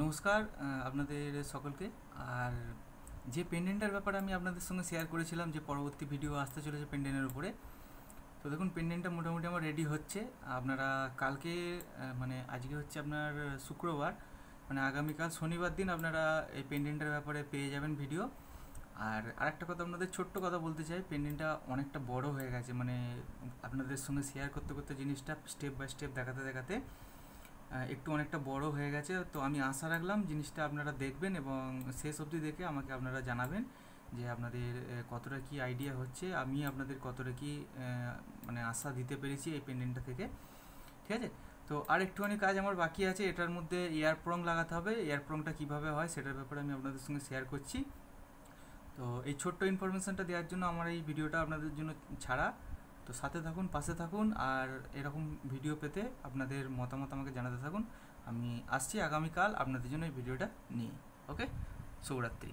নমস্কার আপনাদের সকলকে। আর যে পেন্ডেন্টের ব্যাপারে আমি আপনাদের সঙ্গে শেয়ার করেছিলাম যে পরবর্তী ভিডিও আসতে চলেছে পেন্ডেন্টের উপরে, তো দেখুন পেন্ডেন্টটা মোটামুটি আমার রেডি হচ্ছে। আপনারা কালকে মানে আজকে হচ্ছে আপনার শুক্রবার, মানে আগামীকাল শনিবার দিন আপনারা এই পেন্ডেন্টের ব্যাপারে পেয়ে যাবেন ভিডিও। আর আরেকটা কথা আপনাদের ছোট্ট কথা বলতে চাই, পেন্ডেন্টটা অনেকটা বড় হয়ে গেছে, মানে আপনাদের সঙ্গে শেয়ার করতে করতে জিনিসটা স্টেপ বাই স্টেপ দেখাতে দেখাতে একটু অনেকটা বড় হয়ে গেছে। তো আমি আশা রাখলাম জিনিসটা আপনারা দেখবেন এবং শেষ অবধি দেখে আমাকে আপনারা জানাবেন যে আপনাদের কতটা কি আইডিয়া হচ্ছে, আমি আপনাদের কতটা কি মানে আশা দিতে পেরেছি এই পেন্ডেন্টটা থেকে। ঠিক আছে, তো আর একটুখানি কাজ আমার বাকি আছে। এটার মধ্যে এয়ার প্রং লাগাতে হবে। এয়ার প্রংটা কীভাবে হয় সেটার ব্যাপারে আমি আপনাদের সঙ্গে শেয়ার করছি। তো এই ছোট্ট ইনফরমেশানটা দেওয়ার জন্য আমার এই ভিডিওটা আপনাদের জন্য ছাড়া। তো সাথে থাকুন, পাশে থাকুন, আর এরকম ভিডিও পেতে আপনাদের মতামত আমাকে জানাতে থাকুন। আমি আসছি আগামীকাল আপনাদের জন্য এই ভিডিওটা নিয়ে। ওকে, শুভরাত্রি।